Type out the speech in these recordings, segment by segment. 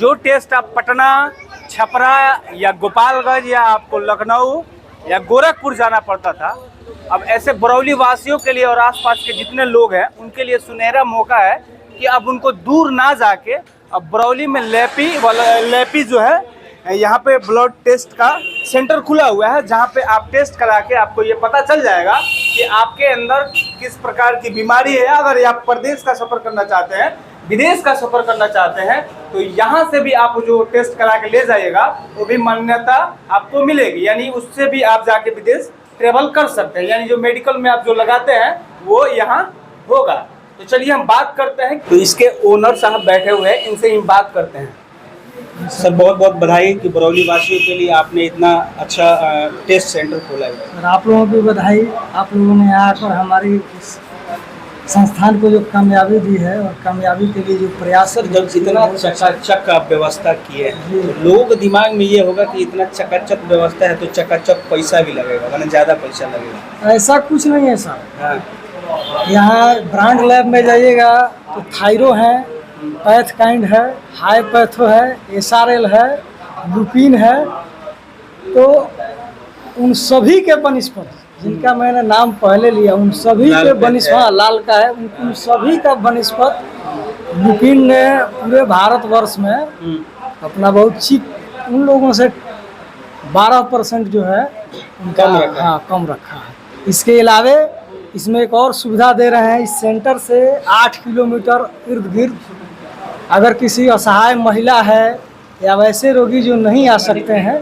जो टेस्ट आप पटना, छपरा या गोपालगंज या आपको लखनऊ या गोरखपुर जाना पड़ता था, अब ऐसे बरौली वासियों के लिए और आसपास के जितने लोग हैं उनके लिए सुनहरा मौका है कि अब उनको दूर ना जाके अब बरौली में लेपी जो है यहाँ पे ब्लड टेस्ट का सेंटर खुला हुआ है, जहाँ पे आप टेस्ट करा के आपको ये पता चल जाएगा कि आपके अंदर किस प्रकार की बीमारी है। अगर आप प्रदेश का सफ़र करना चाहते हैं, विदेश का सफ़र करना चाहते हैं, तो यहाँ से भी आप जो टेस्ट करा के ले जाइएगा वो भी मान्यता आपको मिलेगी, यानी उससे भी आप जाके विदेश ट्रेवल कर सकते हैं, यानी जो मेडिकल में आप जो लगाते हैं वो यहाँ होगा। तो चलिए हम बात करते हैं, तो इसके ओनर साहब बैठे हुए हैं, इनसे हम बात करते हैं। सर बहुत बहुत बधाई कि बरौली वासियों के लिए आपने इतना अच्छा टेस्ट सेंटर खोला है। सर आप लोगों की बधाई, आप लोगों ने आकर हमारी इस संस्थान को जो कामयाबी दी है और कामयाबी के लिए जो प्रयास। सर जब इतना चकाचक आप व्यवस्था किए हैं तो लोगों के दिमाग में ये होगा कि इतना चकाचक व्यवस्था है तो चकाचक पैसा भी लगेगा, माने ज़्यादा पैसा लगेगा। ऐसा कुछ नहीं है सर। हाँ। यहाँ ब्रांड लैब में जाइएगा तो थायरो है, पैथ काइंड है, हाई पैथो है, SRL है, लुपिन है, तो उन सभी के बनस्पत जिनका मैंने नाम पहले लिया उन सभी के बनस्पत, हाँ लाल का है, उन सभी का बनस्पत लुपिन ने पूरे भारतवर्ष में अपना बहुत चीप उन लोगों से 12% जो है उनका कम रखा है। इसके अलावे इसमें एक और सुविधा दे रहे हैं, इस सेंटर से 8 किलोमीटर इर्द गिर्द अगर किसी असहाय महिला है या वैसे रोगी जो नहीं आ सकते हैं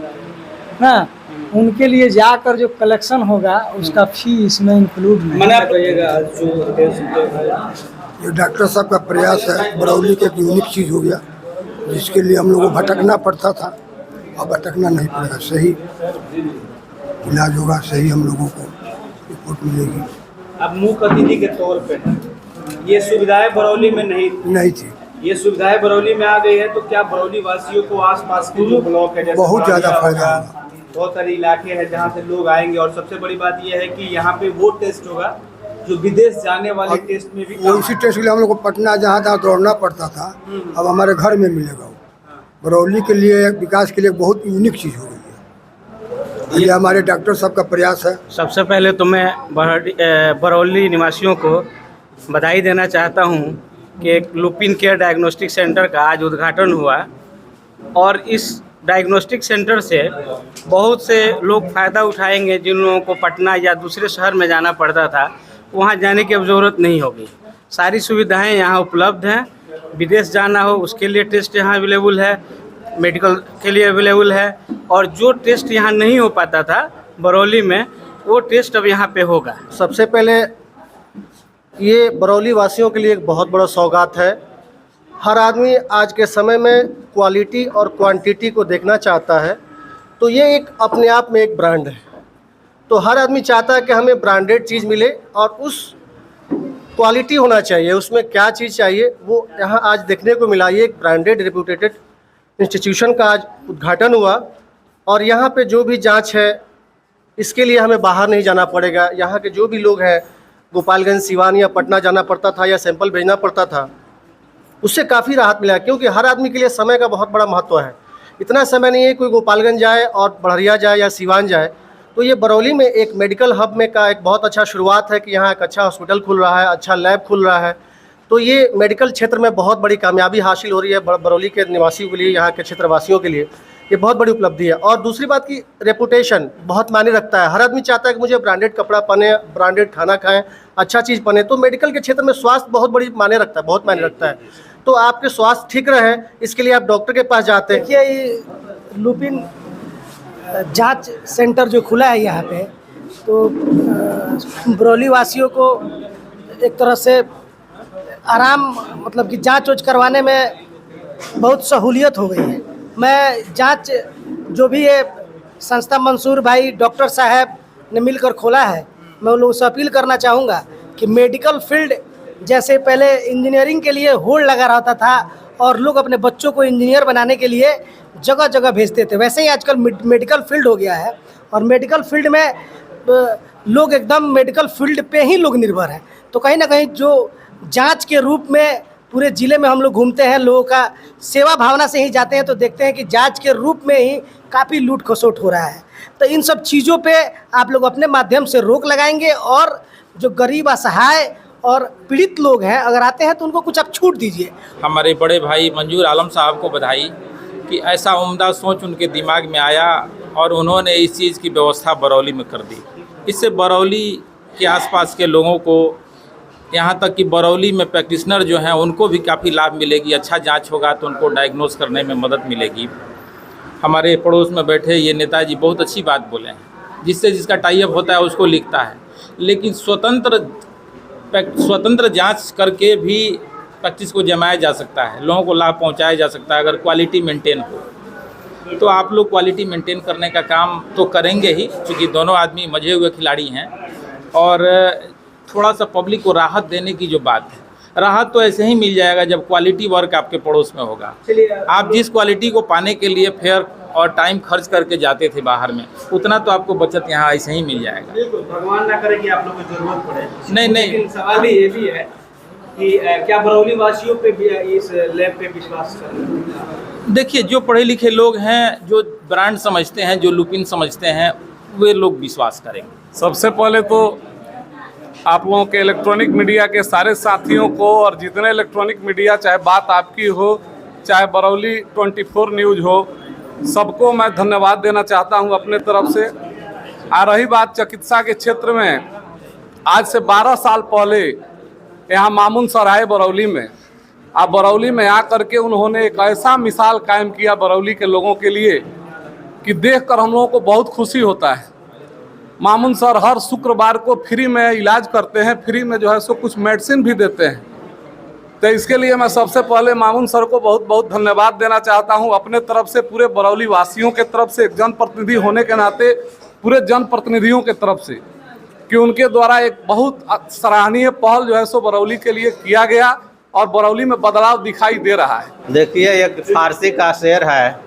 ना, उनके लिए जाकर जो कलेक्शन होगा उसका फी इसमें इंक्लूड नहीं है। ये डॉक्टर साहब का प्रयास है, बरौली के एक यूनिक चीज़ हो गया जिसके लिए हम लोग को भटकना पड़ता था, अब भटकना नहीं पड़ेगा, सही इलाज होगा, सही हम लोगों को रिपोर्ट मिलेगी। अब मुख्य अतिथि के तौर पे ये सुविधाएं बरौली में नहीं थी, ये सुविधाएं बरौली में आ गई है, तो क्या बरौली वासियों को आसपास के जो ब्लॉक है जैसे बहुत ज़्यादा फायदा होगा। बहुत सारे इलाके हैं जहाँ से लोग आएंगे, और सबसे बड़ी बात यह है कि यहाँ पे वो टेस्ट होगा जो विदेश जाने वाले टेस्ट में भी इसी टेस्ट के लिए हम लोग को पटना जहाँ तहाँ दौड़ना पड़ता था, अब हमारे घर में मिलेगा। बरौली के लिए विकास के लिए बहुत यूनिक चीज़ हो गई है, ये हमारे डॉक्टर साहब का प्रयास है। सबसे पहले तो मैं बरौली निवासियों को बधाई देना चाहता हूँ कि एक लुपिन केयर डायग्नोस्टिक सेंटर का आज उद्घाटन हुआ, और इस डायग्नोस्टिक सेंटर से बहुत से लोग फ़ायदा उठाएंगे। जिन लोगों को पटना या दूसरे शहर में जाना पड़ता था वहाँ जाने की अब ज़रूरत नहीं होगी, सारी सुविधाएं यहाँ उपलब्ध हैं। विदेश जाना हो उसके लिए टेस्ट यहाँ अवेलेबल है, मेडिकल के लिए अवेलेबल है, और जो टेस्ट यहाँ नहीं हो पाता था बरौली में वो टेस्ट अब यहाँ पे होगा। सबसे पहले ये बरौली वासियों के लिए एक बहुत बड़ा सौगात है। हर आदमी आज के समय में क्वालिटी और क्वांटिटी को देखना चाहता है, तो ये एक अपने आप में एक ब्रांड है। तो हर आदमी चाहता है कि हमें ब्रांडेड चीज़ मिले और उस क्वालिटी होना चाहिए, उसमें क्या चीज़ चाहिए वो यहाँ आज देखने को मिला। ये एक ब्रांडेड रेप्यूटेड इंस्टीट्यूशन का आज उद्घाटन हुआ, और यहाँ पे जो भी जांच है इसके लिए हमें बाहर नहीं जाना पड़ेगा। यहाँ के जो भी लोग हैं गोपालगंज, सिवान या पटना जाना पड़ता था या सैंपल भेजना पड़ता था, उससे काफ़ी राहत मिला, क्योंकि हर आदमी के लिए समय का बहुत बड़ा महत्व है। इतना समय नहीं है कोई गोपालगंज जाए और बड़हरिया जाए या सिवान जाए। तो ये बरौली में एक मेडिकल हब में का एक बहुत अच्छा शुरुआत है कि यहाँ एक अच्छा हॉस्पिटल खुल रहा है, अच्छा लैब खुल रहा है। तो ये मेडिकल क्षेत्र में बहुत बड़ी कामयाबी हासिल हो रही है बरौली के निवासियों के लिए, यहाँ के क्षेत्रवासियों के लिए ये बहुत बड़ी उपलब्धि है। और दूसरी बात की रेपुटेशन बहुत मायने रखता है। हर आदमी चाहता है कि मुझे ब्रांडेड कपड़ा पहने, ब्रांडेड खाना खाएं, अच्छा चीज़ पहने। तो मेडिकल के क्षेत्र में स्वास्थ्य बहुत बड़ी मायने रखता है, बहुत मायने रखता है। तो आपके स्वास्थ्य ठीक रहे इसके लिए आप डॉक्टर के पास जाते हैं। देखिए ये लुपिन जांच सेंटर जो खुला है यहाँ पे, तो बरौली वासियों को एक तरह से आराम, मतलब कि जांच वाच करवाने में बहुत सहूलियत हो गई है। मैं जांच जो भी ये संस्था मंसूर भाई डॉक्टर साहब ने मिलकर खोला है, मैं उन लोगों से अपील करना चाहूँगा कि मेडिकल फील्ड जैसे पहले इंजीनियरिंग के लिए होड़ लगा रहता था और लोग अपने बच्चों को इंजीनियर बनाने के लिए जगह जगह भेजते थे, वैसे ही आजकल मेडिकल फील्ड हो गया है। और मेडिकल फील्ड में लोग एकदम मेडिकल फील्ड पे ही लोग निर्भर हैं। तो कहीं ना कहीं जो जांच के रूप में पूरे ज़िले में हम लोग घूमते हैं, लोगों का सेवा भावना से ही जाते हैं, तो देखते हैं कि जांच के रूप में ही काफ़ी लूट खसोट हो रहा है। तो इन सब चीज़ों पे आप लोग अपने माध्यम से रोक लगाएंगे, और जो गरीब असहाय और पीड़ित लोग हैं अगर आते हैं तो उनको कुछ आप छूट दीजिए। हमारे बड़े भाई मंजूर आलम साहब को बधाई कि ऐसा उम्दा सोच उनके दिमाग में आया और उन्होंने इस चीज़ की व्यवस्था बरौली में कर दी। इससे बरौली के आसपास के लोगों को, यहाँ तक कि बरौली में प्रैक्टिशनर जो हैं उनको भी काफ़ी लाभ मिलेगी। अच्छा जांच होगा तो उनको डायग्नोस करने में मदद मिलेगी। हमारे पड़ोस में बैठे ये नेताजी बहुत अच्छी बात बोले हैं, जिससे जिसका टाई अप होता है उसको लिखता है, लेकिन स्वतंत्र जांच करके भी प्रैक्टिस को जमाया जा सकता है, लोगों को लाभ पहुंचाया जा सकता है अगर क्वालिटी मेंटेन हो। तो आप लोग क्वालिटी मेंटेन करने का काम तो करेंगे ही, क्योंकि दोनों आदमी मजे हुए खिलाड़ी हैं। और थोड़ा सा पब्लिक को राहत देने की जो बात है, राहत तो ऐसे ही मिल जाएगा जब क्वालिटी वर्क आपके पड़ोस में होगा। आप जिस क्वालिटी को पाने के लिए फेयर और टाइम खर्च करके जाते थे बाहर में, उतना तो आपको बचत यहाँ ऐसे ही मिल जाएगा। बिल्कुल, भगवान ना करे कि आप लोगों को जरूरत पड़े। नहीं। लेकिन सवाल ये भी है कि क्या बरौली वासियों पे भी इस लैब पे विश्वास करें? देखिए, जो पढ़े लिखे लोग हैं, जो ब्रांड समझते हैं, जो लुपिन समझते हैं, वे लोग विश्वास करेंगे। सबसे पहले तो आप लोगों के इलेक्ट्रॉनिक मीडिया के सारे साथियों को, और जितने इलेक्ट्रॉनिक मीडिया, चाहे बात आपकी हो चाहे बरौली 24 न्यूज़ हो, सबको मैं धन्यवाद देना चाहता हूं अपने तरफ से। आ रही बात चिकित्सा के क्षेत्र में, आज से 12 साल पहले यहाँ मामून सर आए बरौली में। आप बरौली में आ करके उन्होंने एक ऐसा मिसाल कायम किया बरौली के लोगों के लिए कि देखकर हम लोगों को बहुत खुशी होता है। मामून सर हर शुक्रवार को फ्री में इलाज करते हैं, फ्री में जो है सो कुछ मेडिसिन भी देते हैं। तो इसके लिए मैं सबसे पहले मामून सर को बहुत बहुत धन्यवाद देना चाहता हूं अपने तरफ से, पूरे बरौली वासियों के तरफ से, एक जनप्रतिनिधि होने के नाते पूरे जनप्रतिनिधियों के तरफ से, कि उनके द्वारा एक बहुत सराहनीय पहल जो है सो बरौली के लिए किया गया और बरौली में बदलाव दिखाई दे रहा है। देखिए, एक फारसी का शेर है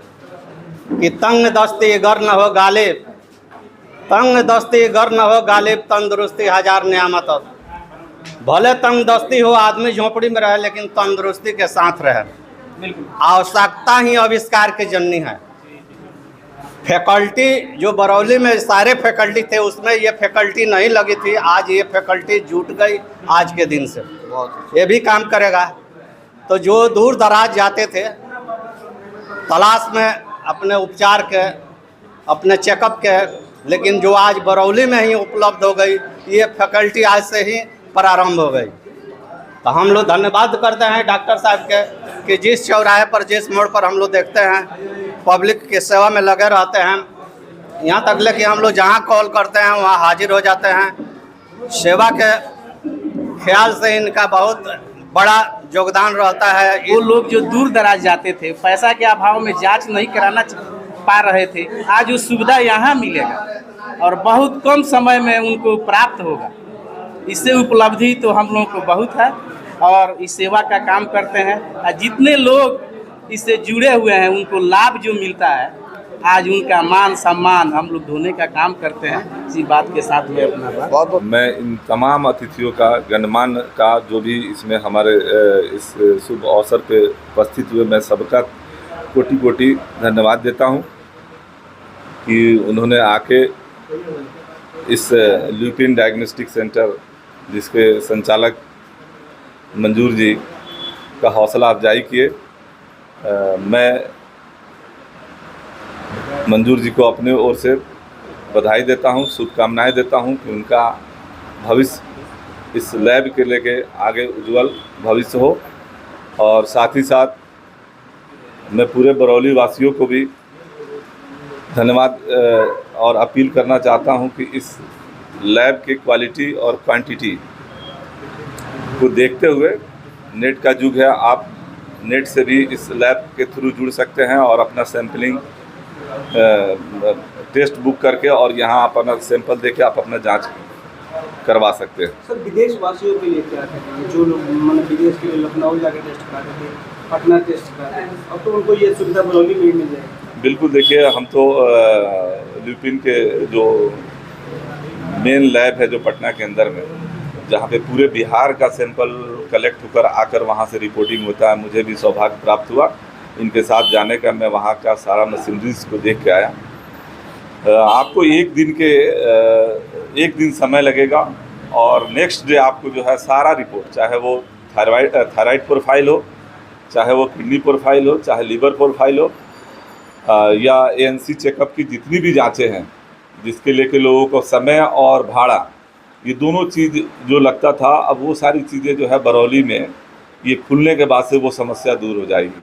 कि तंग दस्ती गर न हो गालिब, तंग दस्ती गर न हो गालिब, तंदुरुस्ती हजार नियामत। भले तंग दस्ती हो, आदमी झोपड़ी में रहे, लेकिन तंदुरुस्ती के साथ रहे। आवश्यकता ही आविष्कार की जननी है। फैकल्टी जो बरौली में सारे फैकल्टी थे, उसमें ये फैकल्टी नहीं लगी थी, आज ये फैकल्टी जुट गई आज के दिन से। ये भी काम करेगा। तो जो दूर दराज जाते थे तलाश में अपने उपचार के, अपने चेकअप के, लेकिन जो आज बरौली में ही उपलब्ध हो गई, ये फैकल्टी आज से ही प्रारंभ हो गई। तो हम लोग धन्यवाद करते हैं डॉक्टर साहब के कि जिस चौराहे पर, जिस मोड़ पर हम लोग देखते हैं पब्लिक के सेवा में लगे रहते हैं। यहाँ तक ले कि हम लोग जहाँ कॉल करते हैं वहाँ हाजिर हो जाते हैं। सेवा के ख्याल से इनका बहुत बड़ा योगदान रहता है। वो लोग जो दूर दराज जाते थे, पैसा के अभाव में जांच नहीं कराना पा रहे थे, आज वो सुविधा यहाँ मिलेगा और बहुत कम समय में उनको प्राप्त होगा। इससे उपलब्धि तो हम लोगों को बहुत है और इस सेवा का काम करते हैं। और जितने लोग इससे जुड़े हुए हैं उनको लाभ जो मिलता है, आज उनका मान सम्मान हम लोग धोने का काम करते हैं। इसी बात के साथ में अपना बात मैं इन तमाम अतिथियों का, गणमान्य का, जो भी इसमें हमारे इस शुभ अवसर पे उपस्थित हुए, मैं सबका कोटि कोटि धन्यवाद देता हूं कि उन्होंने आके इस लुपिन डायग्नोस्टिक सेंटर, जिसके संचालक मंजूर जी का हौसला अफजाई किए। मैं मंजूर जी को अपने ओर से बधाई देता हूं, शुभकामनाएं देता हूं कि उनका भविष्य इस लैब के लेके आगे उज्जवल भविष्य हो। और साथ ही साथ मैं पूरे बरौली वासियों को भी धन्यवाद और अपील करना चाहता हूं कि इस लैब की क्वालिटी और क्वांटिटी को देखते हुए, नेट का युग है, आप नेट से भी इस लैब के थ्रू जुड़ सकते हैं और अपना सैंपलिंग टेस्ट बुक करके और यहाँ आप अपना सैंपल देके आप अपना जांच करवा सकते हैं। सर, विदेश वासियों के लिए क्या करेंगे? जो लोग मतलब विदेश के लिए लखनऊ जाके टेस्ट कराते थे, पटना टेस्ट कराते हैं, अब तो उनको ये सुविधा बरौली में ही मिल जाएगी। बिल्कुल, देखिए, हम तो लुपिन के जो मेन लैब है जो पटना के अंदर में, जहाँ पे पूरे बिहार का सैंपल कलेक्ट होकर आकर वहाँ से रिपोर्टिंग होता है। मुझे भी सौभाग्य प्राप्त हुआ इनके साथ जाने का। मैं वहाँ का सारा मशीनरीज को देख के आया। आपको एक दिन समय लगेगा और नेक्स्ट डे आपको जो है सारा रिपोर्ट, चाहे वो थायराइड प्रोफाइल हो, चाहे वो किडनी प्रोफाइल हो, चाहे लीवर प्रोफाइल हो, या ANC चेकअप की जितनी भी जांचें हैं, जिसके लेके लोगों को समय और भाड़ा, ये दोनों चीज़ जो लगता था, अब वो सारी चीज़ें जो है बरौली में ये खुलने के बाद से वो समस्या दूर हो जाएगी।